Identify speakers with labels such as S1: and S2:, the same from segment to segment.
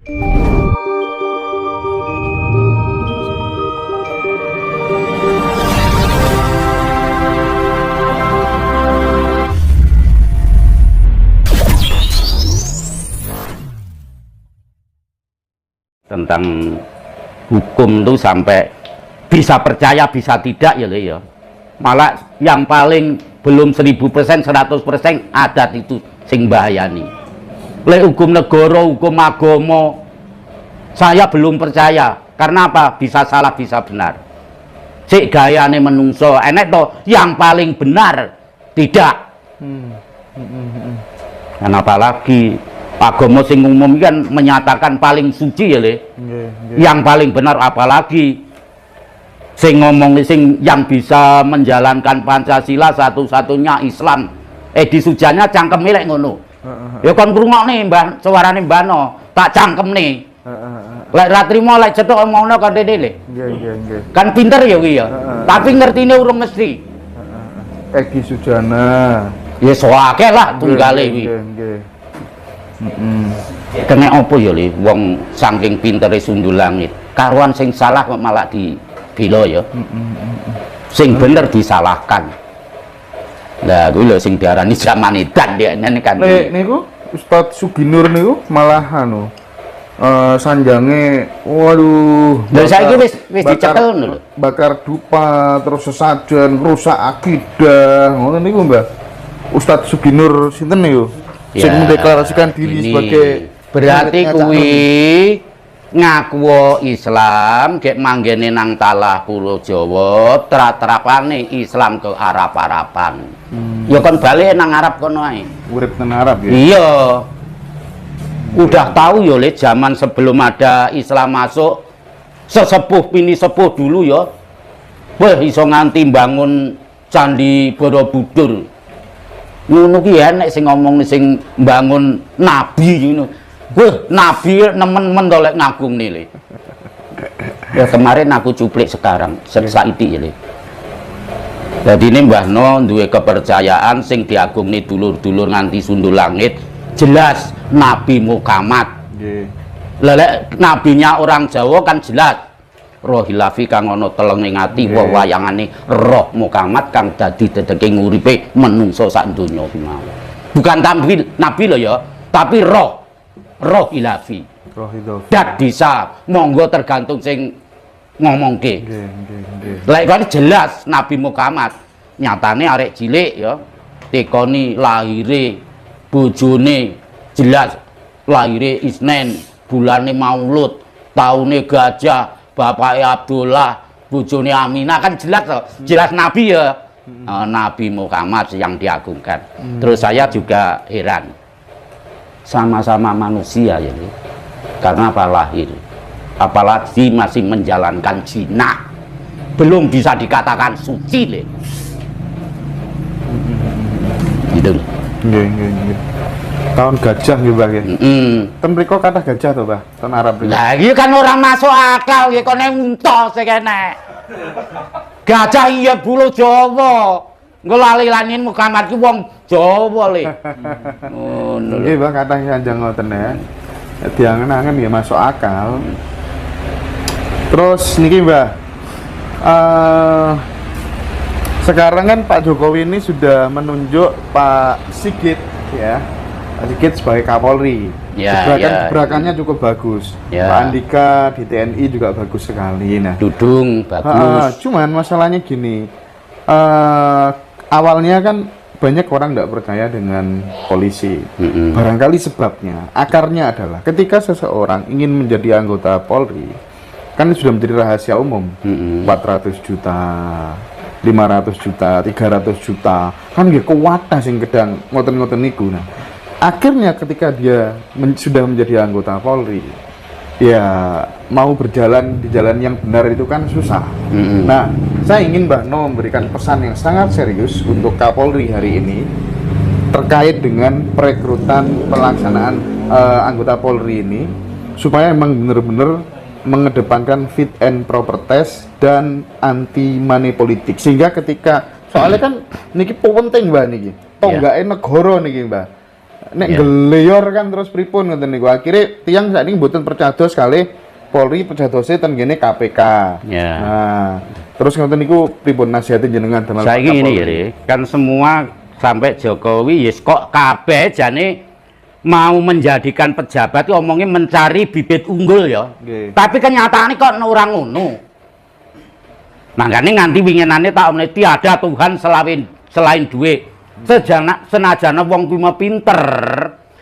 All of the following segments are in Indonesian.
S1: Tentang hukum tuh sampai bisa percaya bisa tidak ya, ya. Malah yang paling belum 1000%, 100% adat itu sing bahayani. Lek hukum negara, hukum agama saya belum percaya. Karena apa? Bisa salah, bisa benar. Cik gayane menungso, enek toh yang paling benar tidak. Dan apalagi agama sing umum kan menyatakan paling suci ya le. Yang paling benar apalagi sing ngomong sing yang bisa menjalankan Pancasila satu-satunya Islam. Di sujanya cangkem lek ngono. Ya kon krungokne Mbah, suarane Mbano, tak cangkemne. Lek ra trimo lek cetok omongno kan dene le. Nggih. Kan pinter ya kuwi ya. Tapi ngertine urung mesti.
S2: Egi Sujana.
S1: Ya soake lah tunggale kuwi.
S2: Nggih.
S1: Kene opo ya le wong saking pintere Sundul Langit. Karuan sing salah kok malah dibela ya. Sing bener disalahkan. Lah kuwi lho sing diarani zaman edan dekne kan.
S2: Niku Ustadz Suginur niku malah anu sanjange waduh.
S1: Lah saiki wis dicekel lho.
S2: Bakar dupa terus sesajen rusak akidah. Ngono niku Mbah. Ustadz Suginur sinten niku? Sing mendeklarasikan diri sebagai
S1: berarti kuwi ngaku Islam gek manggene nang talah Pulo Jawa terapane Islam ke Arab-Araban. Ya kon balik nang Arab kono ae.
S2: Urip nang Arab ya.
S1: Iya. Udah tahu ya le zaman sebelum ada Islam masuk sesepuh pini sepuh dulu ya. Wah iso nganti bangun Candi Borobudur. Ngono ki enek sing ngomong sing mbangun nabi ngono. Wah, nabi nemen-men to lek ngagungne le. Ya kemarin aku cuplik sekarang, saiki ya le. Dadi ini Mbah No duwe kepercayaan sing diagungne dulur-dulur nganti Sundul Langit, jelas Nabi Muhammad. Nggih. Lek nabinya orang Jawa kan jelas roh hilafi kang ana teleng ing ati wayangane roh Muhammad kang dadi dedeke nguripe menungso sak donya ki mau. Bukan nabi lho ya, tapi roh hilafi.
S2: Roh hilafi.
S1: Dat bisa monggo tergantung sing ngomongke.
S2: Nggih.
S1: Lek kan jelas Nabi Muhammad nyatane arek cilik ya tekoni lahire bojone jelas lahire Isnen, bulane Maulud, taune Gajah, bapaknya Abdullah, bojone Aminah kan jelas loh. Jelas Nabi ya. Nabi Muhammad yang diagungkan. Terus saya juga heran. Sama-sama manusia ya. Karena apa lahir? Apalagi masih menjalankan zina. Belum bisa dikatakan suci le. Gitu.
S2: Nggih. Tahun gajah nggih Mbah nggih. Ten mriko kathah gajah to, Mbah? Ten Arab mriko.
S1: Lah iki kan ora masuk akal iki kene unta sing kene. Gajah iya Pulo Jawa. Engko lali-lanin Muhammad ki wong Jawa le. Ngono lho.
S2: Nggih, Mbah kathah sanjang ngoten ya. Diangen-angen ya masuk akal. Terus niki Mbah. Sekarang kan Pak Jokowi ini sudah menunjuk Pak Sigit ya. Pak Sigit sebagai Kapolri. Gebrakannya cukup bagus. Pak Andika di TNI juga bagus sekali. Nah,
S1: Dudung bagus.
S2: Cuman masalahnya gini. Awalnya kan banyak orang tidak percaya dengan polisi. Barangkali sebabnya, akarnya adalah ketika seseorang ingin menjadi anggota Polri, kan sudah menjadi rahasia umum. 400 juta, 500 juta, 300 juta, kan nggih kuwatah sing gedang ngoten-ngoten niku. Nah, akhirnya ketika dia sudah menjadi anggota Polri, ya mau berjalan di jalan yang benar itu kan susah. Nah, saya ingin Mbah No memberikan pesan yang sangat serius untuk Kapolri hari ini terkait dengan perekrutan pelaksanaan anggota Polri ini, supaya memang benar-benar mengedepankan fit and proper test dan anti money politik, sehingga ketika soalnya kan niki penting Mbah niki tonggake negara niki Mbah. nek
S1: Ya.
S2: geleyor kan terus pripun ngoten niku. Akhire tiyang sakniki mboten percados kalih Polri percadose ten kene KPK.
S1: Ya.
S2: Nah, terus ngoten niku pripun nasihate jenengan dalam
S1: Saiki ngene ya, Le. Kan semua sampai Jokowi yes kok kabeh jane mau menjadikan pejabat ngomongnya mencari bibit unggul ya.
S2: Nggih.
S1: Tapi kenyataannya kok ora ngono. Makanya nganti winginane tak omne tiada Tuhan selain duit. Senajan wong kuwi mah pinter,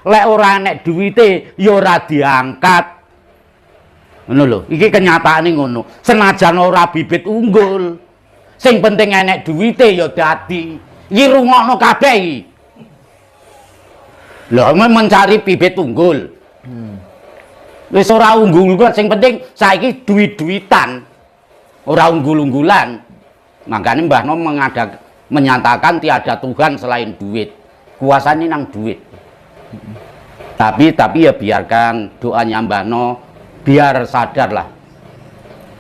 S1: lek ora enek duwite ya ora diangkat. Ngono lho, iki kenyataane ngono. Senajan ora bibit unggul, sing penting enek duwite ya dadi. Iki rungokno kabeh iki. Lho, mencari bibit unggul. Wis ora unggul kok, sing penting saiki duit-duitan. Ora unggul-unggulan. Makanya Mbah Nom menyatakan tiada Tuhan selain duit. Kuasanya nang duit. Tapi ya biarkan doanya Mbah Nom biar sadar lah.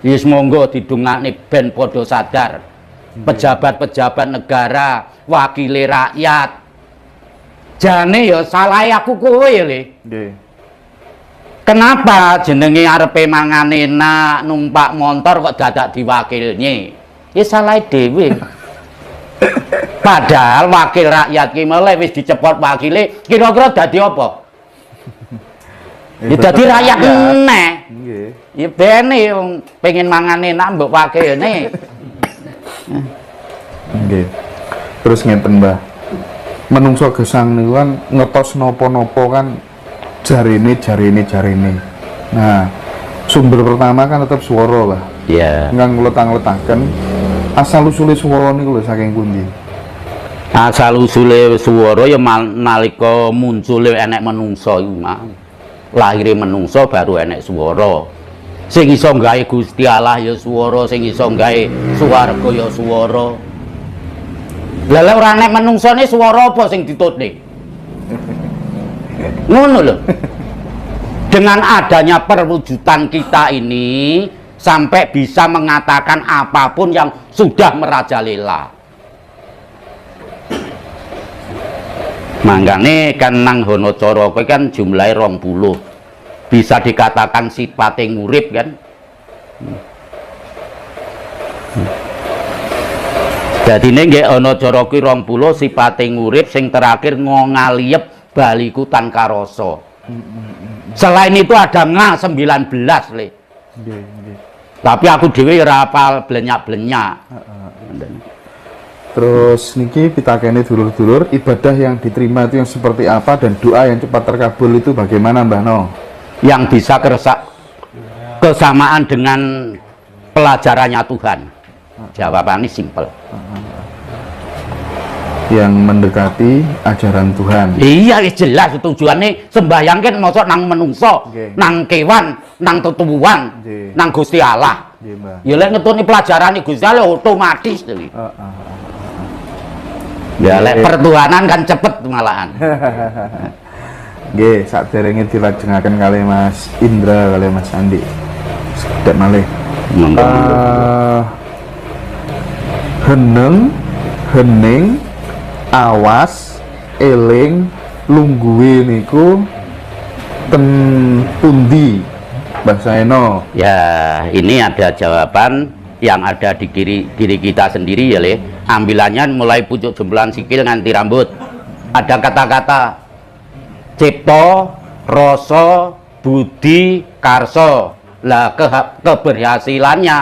S1: Yes monggo didongakne ben padha sadar. Pejabat-pejabat negara, wakile rakyat. Jane ya salah aku kowe ya, Le.
S2: Nggih.
S1: Kenapa jenenge arepe mangan enak numpak motor kok dadak diwakilnya? Ya salah dhewe. Padahal wakil rakyat ki mulai wis dicepot wakile, kira-kira dadi apa? Ya dadi rakyat meneh.
S2: Nggih.
S1: Ya bene wong pengen mangan enak mbok wakilne.
S2: Nggih. Terus ngeten, Mbah. Menungso gesang niku kan ngetos napa-napa kan jarine. Nah, sumber pertama kan tetap swara lah.
S1: Ya.
S2: Ngang ngletang-letaken asal usule swara niku lho saking pundi?
S1: Asal usule swara ya nalika muncule enek menungso iku mah. Lahire menungso baru enek swara. Sing iso gawe Gusti Allah ya swara, sing iso gawe swarga ya swara. Lah lek ora enek menungsone swara apa sing ditutne? Ngono lho. Dengan adanya perwujudan kita ini sampai bisa mengatakan apapun yang sudah merajalela. Mangkane kan nang Hanacara kowe kan jumlahe 20. Bisa dikatakan sifate ngurip kan. Jadi ini nggih Hanacara kuwi 20 sifate ngurip sing terakhir ngaliyep baliku tan karoso. Selain itu ada 19 Le.
S2: Nggih.
S1: Tapi aku dhewe ora hafal blenyak-blenyak.
S2: Terus niki pitakene dulur-dulur, ibadah yang diterima itu yang seperti apa dan doa yang cepat terkabul itu bagaimana, Mbah No?
S1: Yang bisa kesamaan dengan pelajarannya Tuhan. Jawabannya simpel.
S2: Yang mendekati ajaran Tuhan.
S1: Iya jelas tujuannya sembahyang kan mosok nang menungso,
S2: Nggih.
S1: nang kewan, nang tetuwuhan,
S2: Nggih.
S1: nang Gusti Allah.
S2: Nggih, Mbah.
S1: Ya lek ngetuni pelajarane Gusti Allah otomatis to. Ya lek pertuhanan kan cepet malahan.
S2: Nggih, saderenge dilajengaken kalih Mas Indra kalih Mas Andi. Sekedap malih.
S1: Monggo.
S2: Hening, awas, eling, lungguhe niku ten pundi Mbah Eno?
S1: Ya, ini ada jawaban yang ada di diri kita sendiri ya, Le. Ambilannya mulai pucuk jempulan sikil nganti rambut. Ada kata-kata cipta, rasa, budi, karsa. Lah keberhasilannya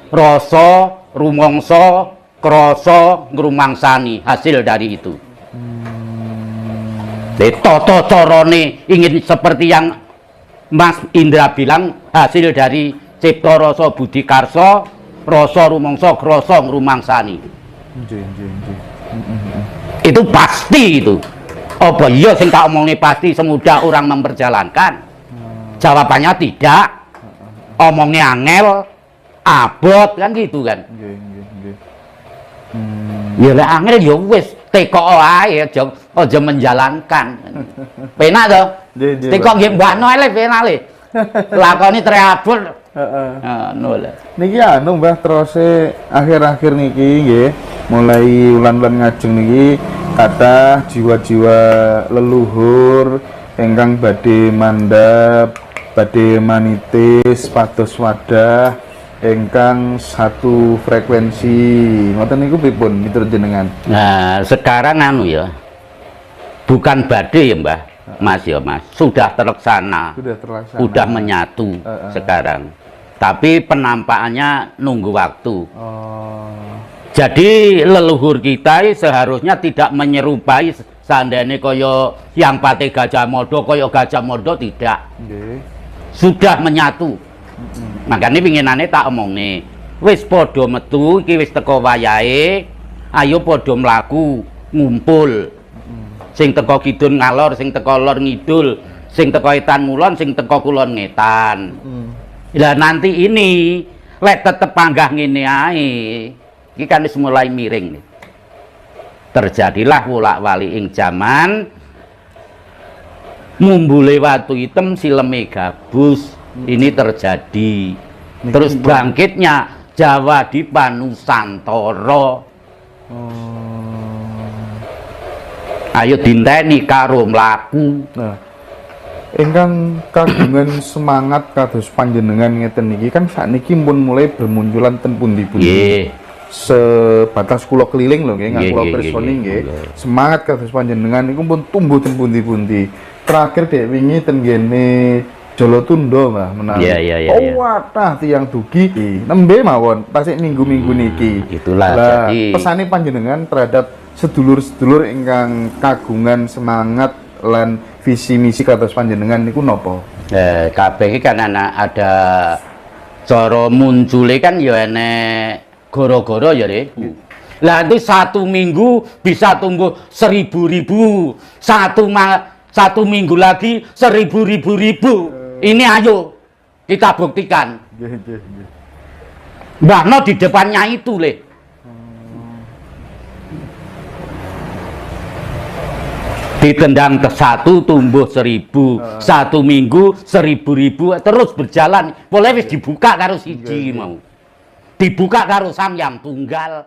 S1: rasa, rumangsa, krasa, ngrumangsani hasil dari itu. Tata carane ingin seperti yang Mas Indra bilang, hasil dari cipta, rasa, budi, karsa, rasa, rumangsa, krasa, ngrumangsani. Itu pasti itu. Apa iya sing tak omongne pasti semudah orang memperjalankan? Jawabannya tidak. Omongnya angel, abot kan gitu kan. Ya lek angel ya wis teko ae aja menjalankan. Penak to? Teko nggih mbakno ae penak le. Lakoni treabot.
S2: Heeh.
S1: Nol.
S2: Niki Mbah terus akhir-akhir niki nggih mulai ulan-ulan ngajeng niki kata jiwa-jiwa leluhur ingkang badhe mandhap, badhe manitis pados wadah ingkang satu frekuensi. Ngoten niku pripun miturut jenengan?
S1: Nah, sekarang anu ya. Bukan badhe ya, Mbah. Mas ya, Mas. Sudah terlaksana. Sudah menyatu sekarang. Tapi penampakannya nunggu waktu. Jadi leluhur kita seharusnya tidak menyerupai seandainya kaya yang pate Gajah Mada kaya Gajah Mada, tidak. Sudah menyatu. Makanya pinginane tak omong nih, wis podo metu, iki wis teko wayahe, ayo podo mlaku, ngumpul. Sing teko kidul ngalor, sing teko lor ngidul, sing teko etan ngulon, sing teko kulon ngetan. Lah nanti ini lek tetep panggah ngene ae, iki kan wis mulai miring nih. Terjadilah wolak-walik ing jaman mumbule watu hitam sileme gabus. Ini terjadi. Terus bangkitnya Jawa Dipa Nusantara. Ayo dinteni karo mlaku.
S2: Nah, ingkang kagungan semangat kados panjenengan ngeten niki kan sakniki pun mulai bermunculan ten pundi-pundi. Sebatas kula keliling lho nggih, kula personi nggih. Semangat kados panjenengan niku pun tumbuh ten pundi-pundi. Terakhir dek wingi ten ngene Jolotundo Mbah menawi. Wadah tiyang dugi nembe mawon tasik minggu-minggu niki.
S1: Itulah
S2: jadi pesane panjenengan terhadap sedulur-sedulur ingkang kagungan semangat lan visi misi kados panjenengan niku napa?
S1: Kabeh iki kan ada cara muncule kan ya enek goro-goro ya, Re. Lah itu 1 minggu bisa tumbuh 1000-1000. Satu minggu lagi 1000-1000. Ini ayo kita buktikan. Mbah No di depannya itu Le. Ditendang ke 1 tumbuh 1000, 1 minggu 1000-1000 terus berjalan. Boleh wis dibuka karo siji mau. Dibuka karo Sang Yang Tunggal.